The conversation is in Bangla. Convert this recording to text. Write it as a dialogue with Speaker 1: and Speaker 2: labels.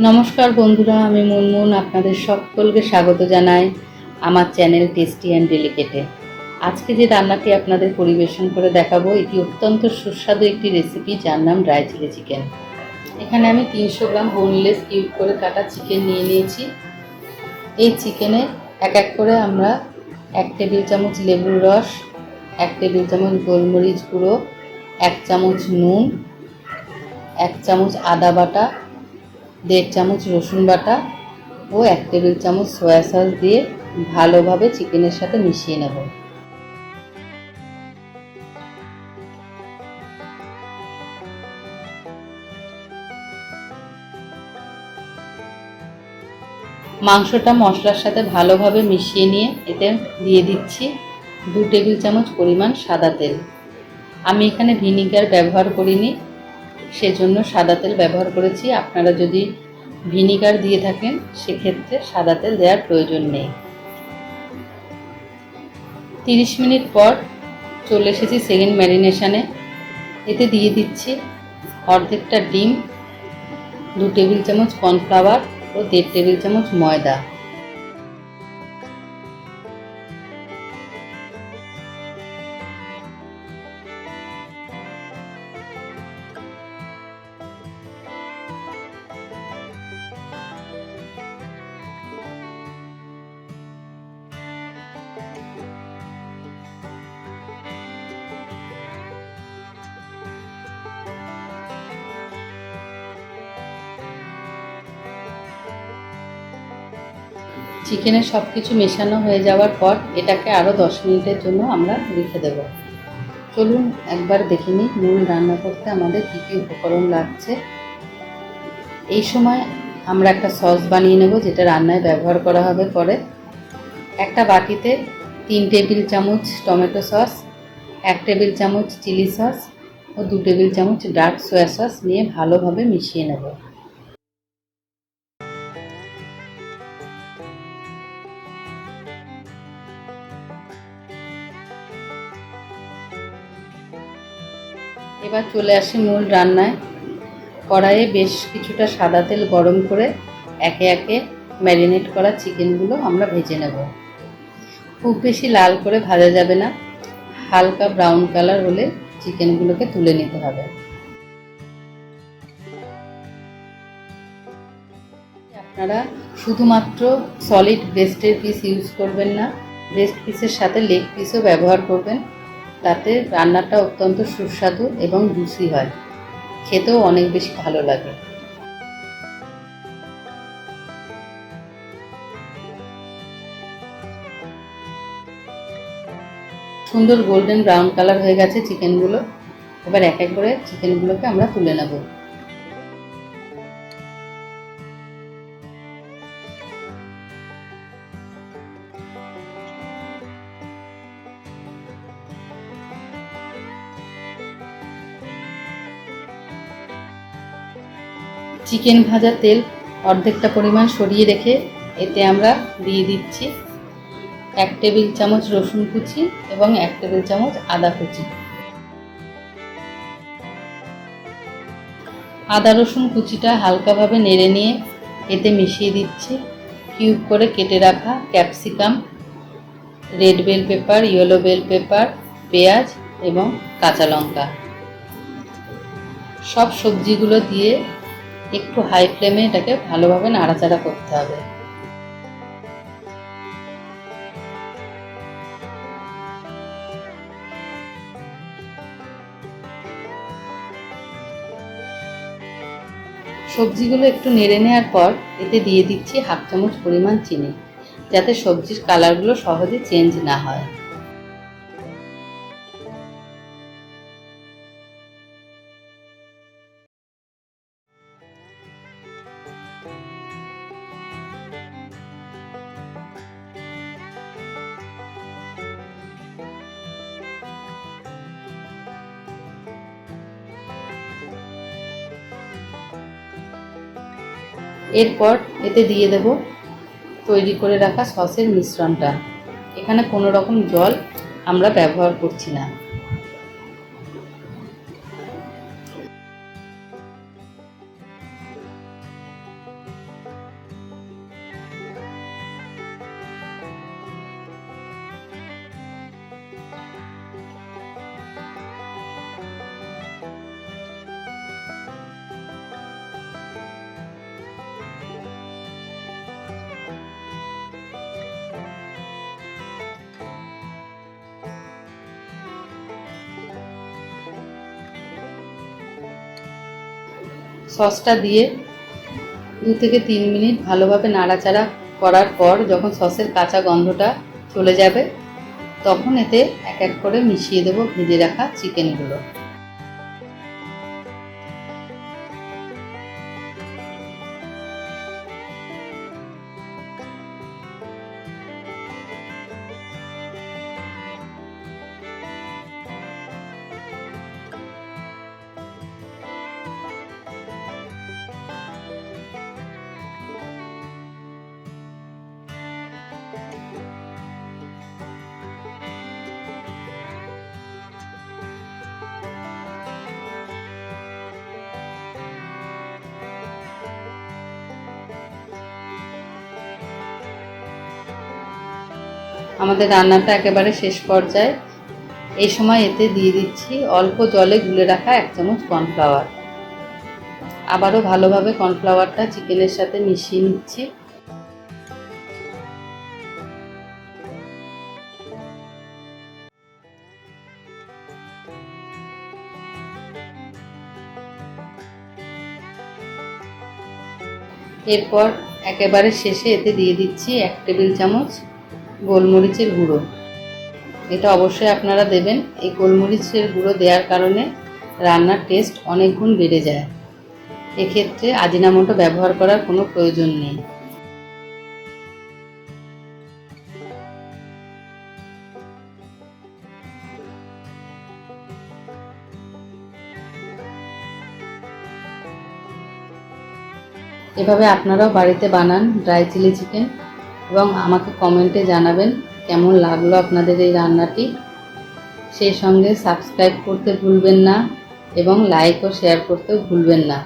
Speaker 1: নমস্কার বন্ধুরা, আমি মুনমুন আপনাদের সকলকে স্বাগত জানাই আমার চ্যানেল টেস্টি অ্যান্ড ডেলিকেটে। আজকে যে রান্নাটি আপনাদের পরিবেশন করে দেখাবো, এটি অত্যন্ত সুস্বাদু একটি রেসিপি, যার নাম ড্রাই চিলি চিকেন। এখানে আমি 300 গ্রাম বোনলেস কিউব করে কাটা চিকেন নিয়ে নিয়েছি। এই চিকেনে এক এক করে আমরা 1 টেবিল চামচ লেবুর রস, 1 টেবিল চামচ গোলমরিচ গুঁড়ো, 1 চামচ নুন, 1 চামচ আদা বাটা, 1.5 চামচ রসুন বাটা ও 1 টেবিল চামচ সয়া সস দিয়ে ভালোভাবে চিকেনের সাথে মিশিয়ে নেব। মাংসটা মশলার সাথে ভালোভাবে মিশিয়ে নিয়ে এতে দিয়ে দিচ্ছি 2 টেবিল চামচ পরিমাণ সাদা তেল। আমি এখানে ভিনিগার ব্যবহার করিনি, সেজন্য সাদা তেল ব্যবহার করেছি। আপনারা যদি ভিনিগার দিয়ে থাকেন সেক্ষেত্রে সাদা তেল দেওয়ার প্রয়োজন নেই। 30 মিনিট পর চলে এসেছি সেকেন্ড ম্যারিনেশনে। এতে দিয়ে দিচ্ছি অর্ধেকটা ডিম, 2 টেবিল চামচ কর্নফ্লাওয়ার ও 1.5 টেবিল চামচ ময়দা। চিকেনের সব কিছু মেশানো হয়ে যাওয়ার পর এটাকে আরও 10 মিনিটের জন্য আমরা রেখে দেব। চলুন একবার দেখে নিই মূল রান্না করতে আমাদের কী কী উপকরণ লাগছে। এই সময় আমরা একটা সস বানিয়ে নেব, যেটা রান্নায় ব্যবহার করা হবে পরে। একটা বাটিতে 3 টেবিল চামচ টমেটো সস, 1 টেবিল চামচ চিলি সস ও 2 টেবিল চামচ ডার্ক সয়া সস নিয়ে ভালোভাবে মিশিয়ে নেব। এবার চলে আসি মূল রান্নায়। কড়াইয়ে বেশ কিছুটা সাদা তেল গরম করে একে একে ম্যারিনেট করা চিকেনগুলো আমরা ভেজে নেব। খুব বেশি লাল করে ভাজা যাবে না, হালকা ব্রাউন কালার হলে চিকেনগুলোকে তুলে নিতে হবে। আপনারা শুধুমাত্র সলিড ব্রেস্টের পিস ইউজ করবেন না, ব্রেস্ট পিসের সাথে লেগ পিসও ব্যবহার করবেন। তাতে রান্নাটা অত্যন্ত সুস্বাদু এবং জুসি হয়, খেতেও অনেক বেশি ভালো লাগে। সুন্দর গোল্ডেন ব্রাউন কালার হয়ে গেছে চিকেনগুলো। এবার এক এক করে চিকেনগুলোকে আমরা তুলে নেব। চিকেন ভাজা তেল অর্ধেকটা পরিমাণ সরিয়ে রেখে এতে আমরা দিয়ে দিচ্ছি 1 টেবিল চামচ রসুন কুচি এবং 1 টেবিল চামচ আদা কুচি। আদা রসুন কুচিটা হালকাভাবে নেড়ে নিয়ে এতে মিশিয়ে দিচ্ছি কিউব করে কেটে রাখা capsicum, red bell pepper, yellow bell pepper, পেঁয়াজ এবং কাঁচা লঙ্কা। সব সবজিগুলো দিয়ে একটু হাই ফ্লেমে এটাকে ভালোভাবে নাড়াচাড়া করতে হবে। সবজিগুলো একটু নেড়ে নেওয়ার পর এতে দিয়ে দিচ্ছি 1/2 চামচ পরিমাণ চিনি, যাতে সবজির কালারগুলো সহজে চেঞ্জ না হয়। এরপর এতে দিয়ে দেব তৈরি করে রাখা সসের মিশ্রণটা। এখানে কোনো রকম জল আমরা ব্যবহার করছি না। সসটা দিয়ে 2 থেকে 3 মিনিট ভালোভাবে নাড়াচাড়া করার পর যখন সসের কাঁচা গন্ধটা চলে যাবে তখন এতে এক এক করে মিশিয়ে দেব ভেজে রাখা চিকেনগুলো। আমাদের রান্নাটা একেবারে শেষ পর্যায়ে। এই সময় এতে দিয়ে দিচ্ছি অল্প জলে গুলে রাখা 1 চামচ কর্নফ্লাওয়ার। আবারও ভালোভাবে কর্নফ্লাওয়ারটা চিকেনের সাথে মিশিয়ে নিচ্ছি। এরপর একেবারে শেষে এতে দিয়ে দিচ্ছি 1 টেবিল চামচ গোলমরিচের গুঁড়ো। এটা অবশ্যই আপনারা দেবেন। এই গোলমরিচের গুঁড়ো দেওয়ার কারণে রান্নার টেস্ট অনেক গুণ বেড়ে যায়। এক্ষেত্রে আজিনামোটো ব্যবহার করার কোনো প্রয়োজন নেই। এভাবে আপনারাও বাড়িতে বানান ড্রাই চিলি চিকেন এবং আমাকে কমেন্টে জানাবেন কেমন লাগলো আপনাদের এই রান্নাটি। সেই সঙ্গে সাবস্ক্রাইব করতে ভুলবেন না এবং লাইক ও শেয়ার করতেও ভুলবেন না।